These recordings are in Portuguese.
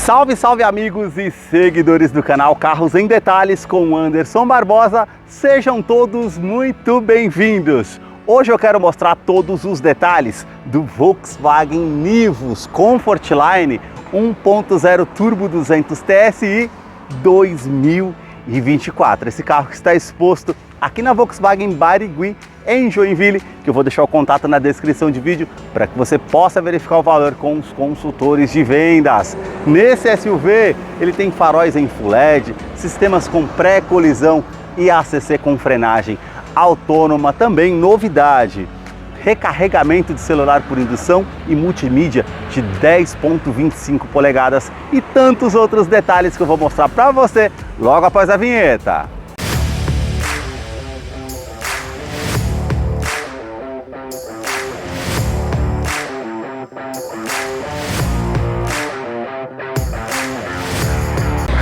Salve, salve amigos e seguidores do canal Carros em Detalhes com Anderson Barbosa, sejam todos muito bem-vindos. Hoje eu quero mostrar todos os detalhes do Volkswagen Nivus Comfortline 1.0 Turbo 200 TSI 2024. Esse carro que está exposto aqui na Volkswagen Barigui, em Joinville, que eu vou deixar o contato na descrição de vídeo para que você possa verificar o valor com os consultores de vendas. Nesse SUV, ele tem faróis em Full LED, sistemas com pré-colisão e ACC com frenagem autônoma, também novidade. Recarregamento de celular por indução e multimídia de 10.25 polegadas e tantos outros detalhes que eu vou mostrar para você logo após a vinheta.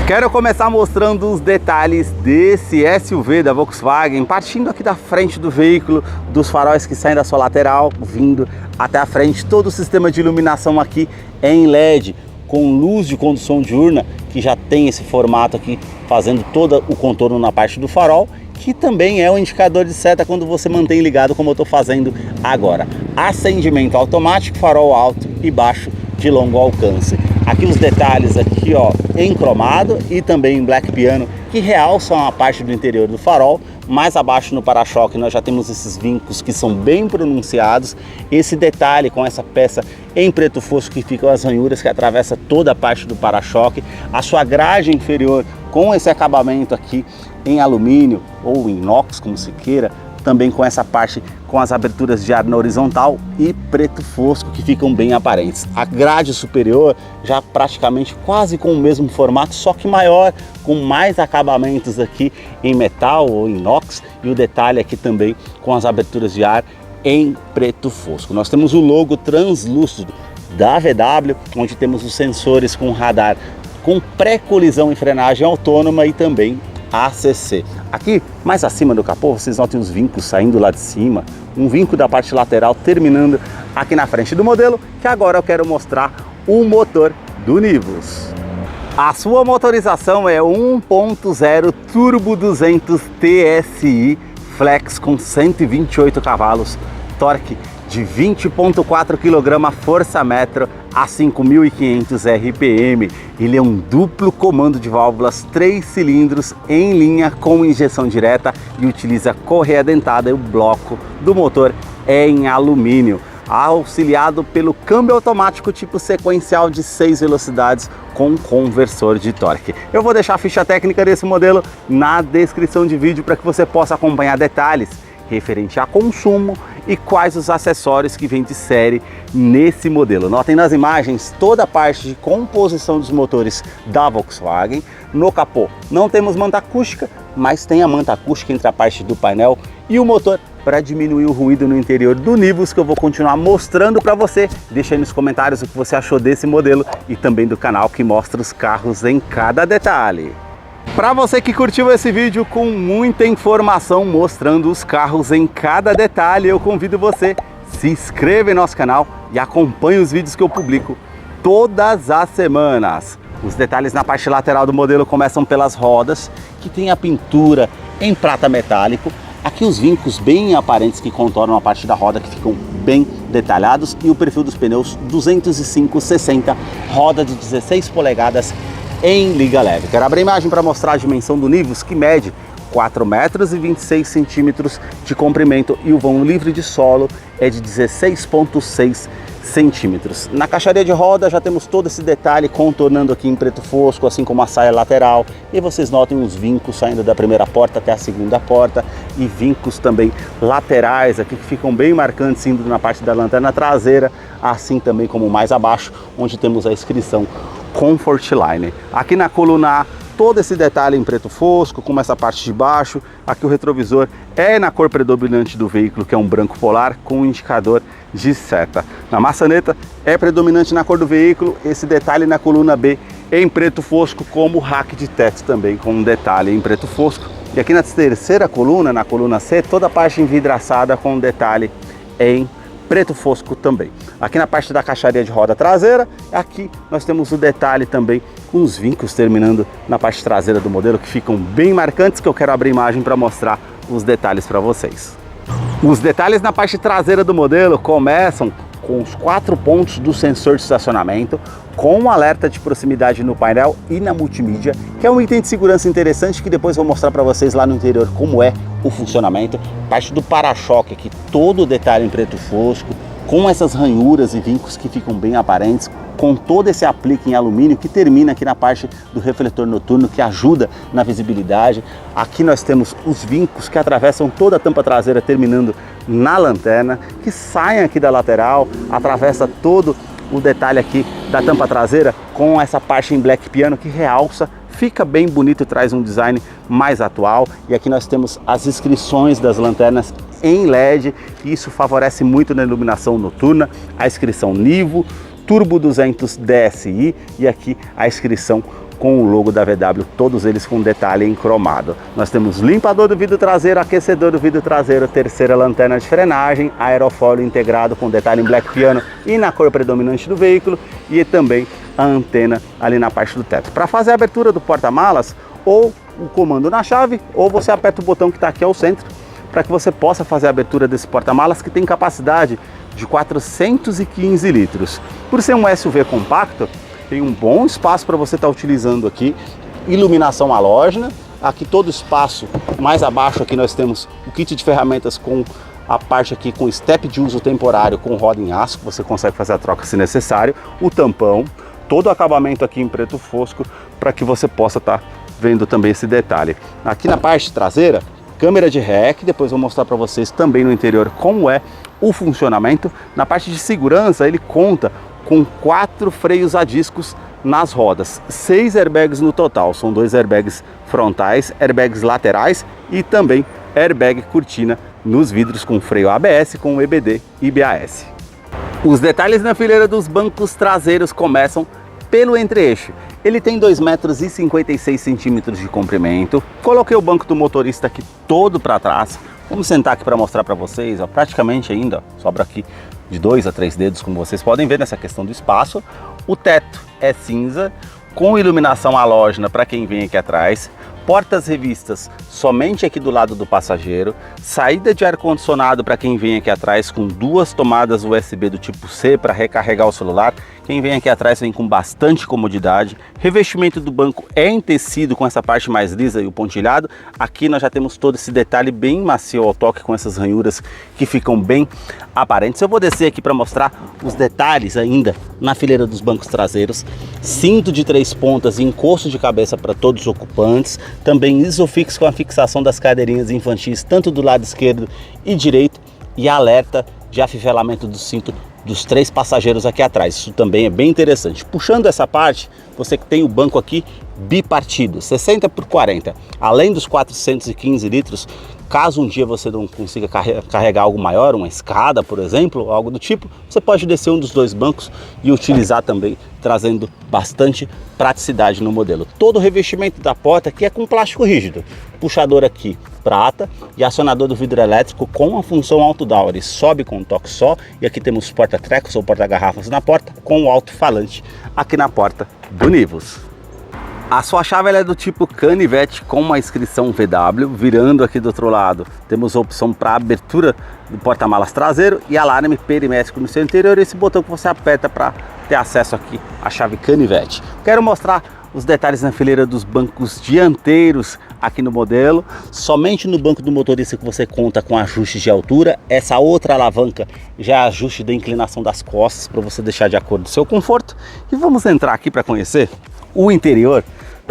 Quero começar mostrando os detalhes desse SUV da Volkswagen, partindo aqui da frente do veículo, dos faróis que saem da sua lateral, vindo até a frente, todo o sistema de iluminação aqui é em LED, com luz de condução diurna, que já tem esse formato aqui, fazendo todo o contorno na parte do farol, que também é um indicador de seta quando você mantém ligado, como eu estou fazendo agora. Acendimento automático, farol alto e baixo de longo alcance. Aqui os detalhes aqui, ó, em cromado e também em black piano, que realçam a parte do interior do farol. Mais abaixo no para-choque nós já temos esses vincos que são bem pronunciados. Esse detalhe com essa peça em preto fosco que ficam as ranhuras que atravessa toda a parte do para-choque. A sua grade inferior com esse acabamento aqui em alumínio ou em inox, como se queira. Também com essa parte com as aberturas de ar na horizontal e preto fosco que ficam bem aparentes. A grade superior já praticamente quase com o mesmo formato, só que maior, com mais acabamentos aqui em metal ou inox, e o detalhe aqui também com as aberturas de ar em preto fosco. Nós temos o logo translúcido da VW, onde temos os sensores com radar com pré-colisão e frenagem autônoma e também ACC. Aqui, mais acima do capô, vocês notem os vincos saindo lá de cima, um vinco da parte lateral terminando aqui na frente do modelo, que agora eu quero mostrar o motor do Nivus. A sua motorização é 1.0 Turbo 200 TSI Flex com 128 cavalos, torque de 20.4 kg força-metro a 5.500 RPM. Ele é um duplo comando de válvulas, 3 cilindros em linha com injeção direta e utiliza correia dentada, e o bloco do motor é em alumínio, auxiliado pelo câmbio automático tipo sequencial de 6 velocidades com conversor de torque. Eu vou deixar a ficha técnica desse modelo na descrição de vídeo para que você possa acompanhar detalhes referente a consumo e quais os acessórios que vêm de série nesse modelo. Notem nas imagens toda a parte de composição dos motores da Volkswagen. No capô não temos manta acústica, mas tem a manta acústica entre a parte do painel e o motor para diminuir o ruído no interior do Nivus, que eu vou continuar mostrando para você. Deixa aí nos comentários o que você achou desse modelo e também do canal que mostra os carros em cada detalhe. Para você que curtiu esse vídeo com muita informação mostrando os carros em cada detalhe, eu convido você, se inscreva em nosso canal e acompanhe os vídeos que eu publico todas as semanas. Os detalhes na parte lateral do modelo começam pelas rodas, que tem a pintura em prata metálico. Aqui os vincos bem aparentes que contornam a parte da roda, que ficam bem detalhados, e o perfil dos pneus 205/60, roda de 16 polegadas em liga leve. Quero abrir a imagem para mostrar a dimensão do Nivus, que mede 4,26 m de comprimento, e o vão livre de solo é de 16,6 centímetros. Na caixaria de roda já temos todo esse detalhe contornando aqui em preto fosco, assim como a saia lateral, e vocês notem os vincos saindo da primeira porta até a segunda porta, e vincos também laterais aqui que ficam bem marcantes indo na parte da lanterna traseira, assim também como mais abaixo, onde temos a inscrição Comfortline. Aqui na coluna A, todo esse detalhe em preto fosco, como essa parte de baixo. Aqui o retrovisor é na cor predominante do veículo, que é um branco polar com um indicador de seta. Na maçaneta é predominante na cor do veículo esse detalhe na coluna B em preto fosco, como o rack de teto também com um detalhe em preto fosco. E aqui na terceira coluna, na coluna C, toda a parte envidraçada com um detalhe em preto fosco também. Aqui na parte da caixaria de roda traseira, aqui nós temos o detalhe também com os vincos terminando na parte traseira do modelo, que ficam bem marcantes, que eu quero abrir imagem para mostrar os detalhes para vocês. Os detalhes na parte traseira do modelo começam com os 4 pontos do sensor de estacionamento, com um alerta de proximidade no painel e na multimídia, que é um item de segurança interessante que depois vou mostrar para vocês lá no interior como é o funcionamento. Parte do para-choque aqui, todo o detalhe em preto fosco, com essas ranhuras e vincos que ficam bem aparentes, com todo esse aplique em alumínio que termina aqui na parte do refletor noturno, que ajuda na visibilidade. Aqui nós temos os vincos que atravessam toda a tampa traseira, terminando na lanterna, que saem aqui da lateral, atravessa todo o detalhe aqui da tampa traseira com essa parte em black piano que realça, fica bem bonito e traz um design mais atual. E aqui nós temos as inscrições das lanternas em LED, e isso favorece muito na iluminação noturna. A inscrição Nivo, Turbo 200 DSI e aqui a inscrição com o logo da VW, todos eles com detalhe em cromado. Nós temos limpador do vidro traseiro, aquecedor do vidro traseiro, terceira lanterna de frenagem, aerofólio integrado com detalhe em black piano e na cor predominante do veículo, e também a antena ali na parte do teto. Para fazer a abertura do porta-malas, ou o comando na chave, ou você aperta o botão que está aqui ao centro, para que você possa fazer a abertura desse porta-malas, que tem capacidade de 415 litros. Por ser um SUV compacto, tem um bom espaço para você estar utilizando aqui. Iluminação halógena, aqui todo espaço, mais abaixo aqui nós temos o kit de ferramentas com a parte aqui com step de uso temporário com roda em aço, que você consegue fazer a troca se necessário, o tampão, todo o acabamento aqui em preto fosco, para que você possa estar vendo também esse detalhe. Aqui na parte traseira, câmera de ré, que depois vou mostrar para vocês também no interior como é o funcionamento. Na parte de segurança, ele conta com 4 freios a discos nas rodas, 6 airbags no total, são 2 airbags frontais, airbags laterais e também airbag cortina nos vidros com freio ABS, com EBD e BAS. Os detalhes na fileira dos bancos traseiros começam pelo entre-eixo. Ele tem 2,56 metros de comprimento. Coloquei o banco do motorista aqui todo para trás. Vamos sentar aqui para mostrar para vocês, ó, praticamente ainda sobra aqui de 2 a 3 dedos, como vocês podem ver nessa questão do espaço. O teto é cinza, com iluminação halógena para quem vem aqui atrás. Portas revistas somente aqui do lado do passageiro, saída de ar-condicionado para quem vem aqui atrás com 2 tomadas USB do tipo C para recarregar o celular. Quem vem aqui atrás vem com bastante comodidade. Revestimento do banco é em tecido com essa parte mais lisa e o pontilhado. Aqui nós já temos todo esse detalhe bem macio ao toque com essas ranhuras que ficam bem aparentes. Eu vou descer aqui para mostrar os detalhes ainda na fileira dos bancos traseiros. Cinto de 3 pontas e encosto de cabeça para todos os ocupantes. Também Isofix com a fixação das cadeirinhas infantis, tanto do lado esquerdo e direito, e alerta de afivelamento do cinto dos 3 passageiros aqui atrás. Isso também é bem interessante. Puxando essa parte, você que tem o banco aqui bipartido, 60 por 40, além dos 415 litros, caso um dia você não consiga carregar algo maior, uma escada, por exemplo, algo do tipo, você pode descer um dos 2 bancos e utilizar também, trazendo bastante praticidade no modelo. Todo o revestimento da porta aqui é com plástico rígido, puxador aqui prata e acionador do vidro elétrico com a função auto-down. Ele sobe com um toque só, e aqui temos porta-trecos ou porta-garrafas na porta com o alto-falante aqui na porta do Nivus. A sua chave ela é do tipo canivete com uma inscrição VW. Virando aqui do outro lado, temos a opção para abertura do porta-malas traseiro e alarme perimétrico no seu interior. Esse botão que você aperta para ter acesso aqui à chave canivete. Quero mostrar os detalhes na fileira dos bancos dianteiros aqui no modelo. Somente no banco do motorista que você conta com ajustes de altura. Essa outra alavanca já é ajuste da inclinação das costas para você deixar de acordo com o seu conforto. E vamos entrar aqui para conhecer o interior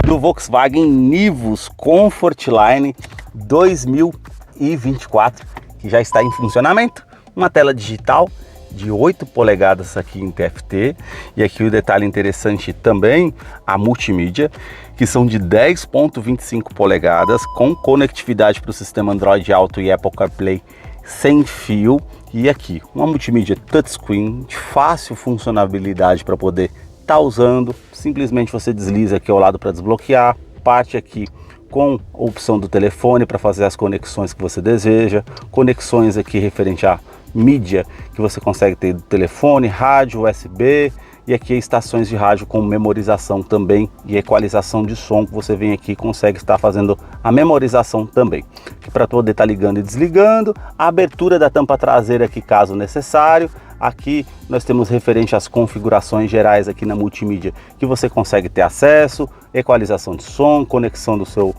do Volkswagen Nivus Comfortline 2024, que já está em funcionamento. Uma tela digital de 8 polegadas aqui em TFT, e aqui o detalhe interessante também, a multimídia, que são de 10,25 polegadas com conectividade para o sistema Android Auto e Apple CarPlay sem fio. E aqui uma multimídia touchscreen de fácil funcionalidade para poder estar usando. Simplesmente você desliza aqui ao lado para desbloquear, parte aqui com a opção do telefone para fazer as conexões que você deseja, conexões aqui referente a multimídia, que você consegue ter telefone, rádio, USB, e aqui estações de rádio com memorização também e equalização de som, que você vem aqui e consegue estar fazendo a memorização também. Aqui para poder estar ligando e desligando, a abertura da tampa traseira aqui caso necessário. Aqui nós temos referente às configurações gerais aqui na multimídia, que você consegue ter acesso, equalização de som, conexão do seu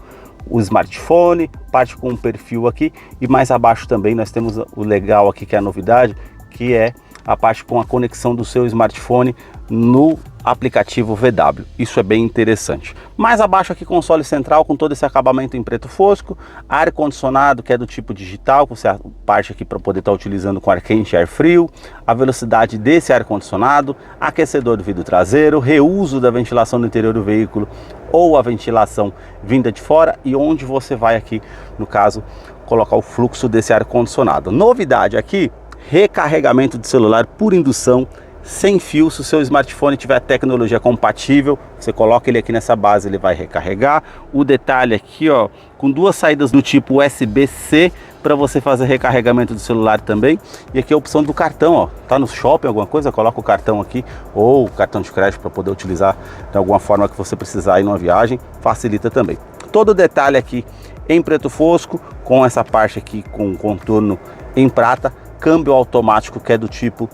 smartphone, parte com um perfil aqui, e mais abaixo também nós temos o legal aqui, que é a novidade, que é a parte com a conexão do seu smartphone no aplicativo VW. Isso é bem interessante. Mais abaixo aqui, console central com todo esse acabamento em preto fosco, ar-condicionado que é do tipo digital, com essa parte aqui para poder estar utilizando com ar quente e ar frio, a velocidade desse ar-condicionado, aquecedor do vidro traseiro, reuso da ventilação do interior do veículo ou a ventilação vinda de fora, e onde você vai aqui, no caso, colocar o fluxo desse ar-condicionado. Novidade aqui, recarregamento de celular por indução, sem fio. Se o seu smartphone tiver tecnologia compatível, você coloca ele aqui nessa base, ele vai recarregar. O detalhe aqui, ó, com duas saídas do tipo USB-C para você fazer recarregamento do celular também. E aqui a opção do cartão, ó, tá no shopping alguma coisa, coloca o cartão aqui, ou cartão de crédito para poder utilizar de alguma forma que você precisar ir numa viagem, facilita também. Todo o detalhe aqui em preto fosco, com essa parte aqui com contorno em prata, câmbio automático que é do tipo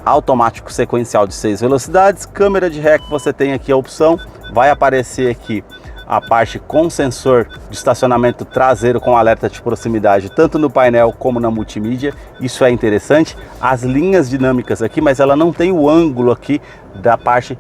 automático sequencial de 6 velocidades, câmera de ré que você tem aqui a opção, vai aparecer aqui a parte com sensor de estacionamento traseiro com alerta de proximidade, tanto no painel como na multimídia. Isso é interessante, as linhas dinâmicas aqui, mas ela não tem o ângulo aqui da parte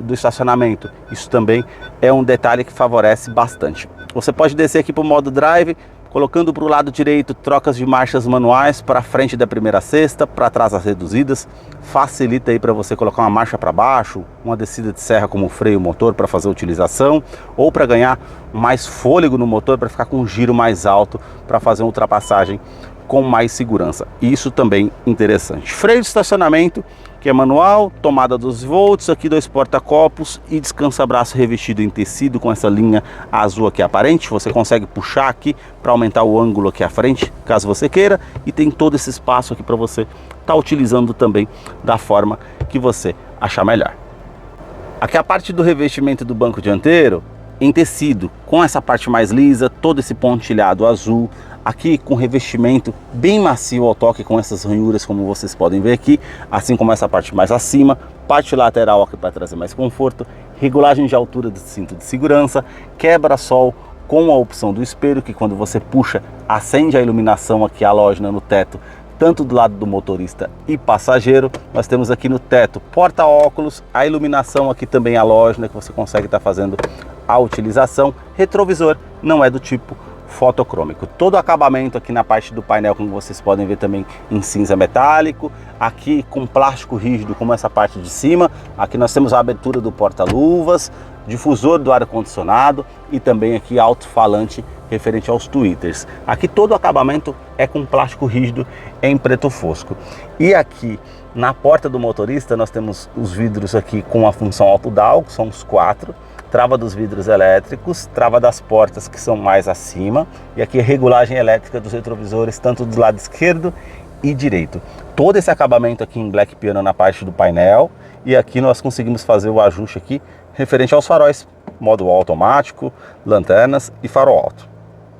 do estacionamento. Isso também é um detalhe que favorece bastante. Você pode descer aqui para o modo drive, colocando para o lado direito trocas de marchas manuais, para frente da primeira a sexta, para trás as reduzidas, facilita aí para você colocar uma marcha para baixo, uma descida de serra como freio motor para fazer a utilização, ou para ganhar mais fôlego no motor, para ficar com um giro mais alto, para fazer uma ultrapassagem com mais segurança. Isso também interessante. Freio de estacionamento, que é manual, tomada 12 volts, aqui 2 porta-copos e descansa-braço revestido em tecido com essa linha azul aqui aparente. Você consegue puxar aqui para aumentar o ângulo aqui à frente, caso você queira, e tem todo esse espaço aqui para você estar utilizando também da forma que você achar melhor. Aqui a parte do revestimento do banco dianteiro em tecido, com essa parte mais lisa, todo esse pontilhado azul, aqui com revestimento bem macio ao toque, com essas ranhuras como vocês podem ver aqui, assim como essa parte mais acima, parte lateral aqui para trazer mais conforto, regulagem de altura do cinto de segurança, quebra-sol com a opção do espelho, que quando você puxa, acende a iluminação aqui halógena no teto, tanto do lado do motorista e passageiro. Nós temos aqui no teto porta-óculos, a iluminação aqui também halógena, que você consegue estar fazendo a utilização. Retrovisor não é do tipo fotocrômico. Todo o acabamento aqui na parte do painel, como vocês podem ver, também em cinza metálico, aqui com plástico rígido como essa parte de cima. Aqui nós temos a abertura do porta-luvas, difusor do ar-condicionado e também aqui alto-falante referente aos tweeters. Aqui todo o acabamento é com plástico rígido em preto fosco. E aqui na porta do motorista nós temos os vidros aqui com a função auto-down, que são os 4, trava dos vidros elétricos, trava das portas que são mais acima, e aqui a regulagem elétrica dos retrovisores, tanto do lado esquerdo e direito. Todo esse acabamento aqui em black piano na parte do painel, e aqui nós conseguimos fazer o ajuste aqui referente aos faróis, modo automático, lanternas e farol alto.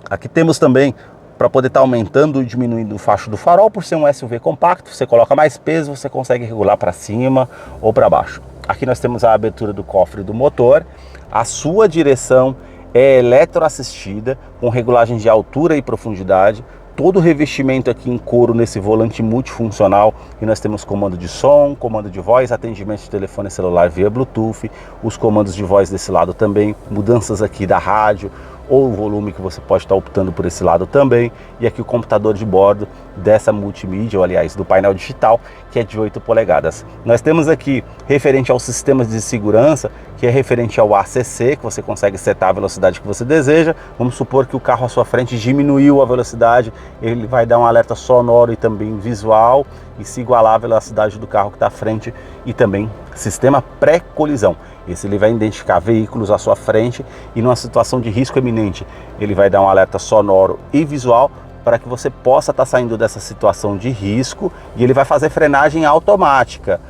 Aqui temos também, para poder estar aumentando e diminuindo o facho do farol, por ser um SUV compacto, você coloca mais peso, você consegue regular para cima ou para baixo. Aqui nós temos a abertura do cofre do motor, a sua direção é eletroassistida, com regulagem de altura e profundidade, todo o revestimento aqui em couro nesse volante multifuncional, e nós temos comando de som, comando de voz, atendimento de telefone celular via Bluetooth, os comandos de voz desse lado também, mudanças aqui da rádio, ou o volume que você pode estar optando por esse lado também, e aqui o computador de bordo dessa multimídia, ou aliás do painel digital, que é de 8 polegadas. Nós temos aqui referente aos sistemas de segurança, que é referente ao ACC, que você consegue setar a velocidade que você deseja. Vamos supor que o carro à sua frente diminuiu a velocidade, ele vai dar um alerta sonoro e também visual, e se igualar à velocidade do carro que está à frente, e também sistema pré-colisão. Esse ele vai identificar veículos à sua frente e numa situação de risco eminente, ele vai dar um alerta sonoro e visual para que você possa estar saindo dessa situação de risco, e ele vai fazer frenagem automática,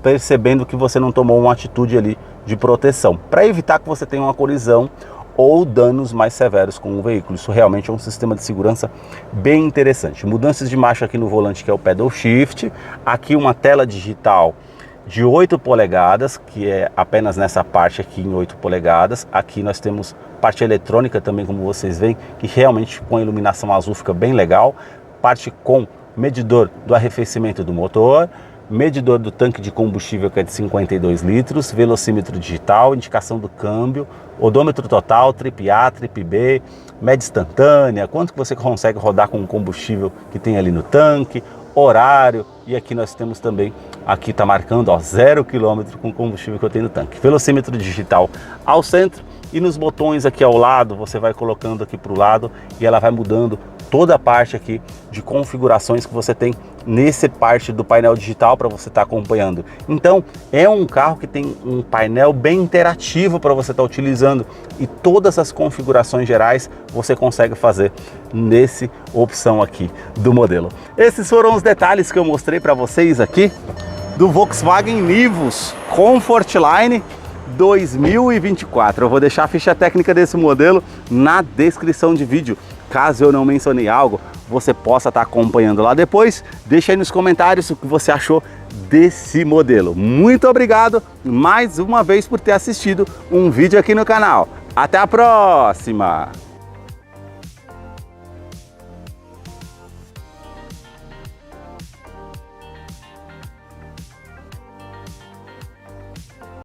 percebendo que você não tomou uma atitude ali de proteção, para evitar que você tenha uma colisão ou danos mais severos com o veículo. Isso realmente é um sistema de segurança bem interessante. Mudanças de marcha aqui no volante, que é o pedal shift, aqui uma tela digital de 8 polegadas, que é apenas nessa parte aqui em 8 polegadas. Aqui nós temos parte eletrônica também, como vocês veem, que realmente com a iluminação azul fica bem legal. Parte com medidor do arrefecimento do motor, medidor do tanque de combustível, que é de 52 litros, velocímetro digital, indicação do câmbio, odômetro total, trip A, trip B, média instantânea, quanto que você consegue rodar com o combustível que tem ali no tanque, horário, e aqui nós temos também, aqui está marcando, ó, 0 km com o combustível que eu tenho no tanque. Velocímetro digital ao centro, e nos botões aqui ao lado, você vai colocando aqui para o lado e ela vai mudando toda a parte aqui de configurações que você tem nesse parte do painel digital para você estar acompanhando. Então é um carro que tem um painel bem interativo para você estar utilizando, e todas as configurações gerais você consegue fazer nesse opção aqui do modelo. Esses foram os detalhes que eu mostrei para vocês aqui do Volkswagen Nivus Comfortline 2024. Eu vou deixar a ficha técnica desse modelo na descrição de vídeo. Caso eu não mencionei algo, você possa estar acompanhando lá depois. Deixa aí nos comentários o que você achou desse modelo. Muito obrigado mais uma vez por ter assistido um vídeo aqui no canal. Até a próxima!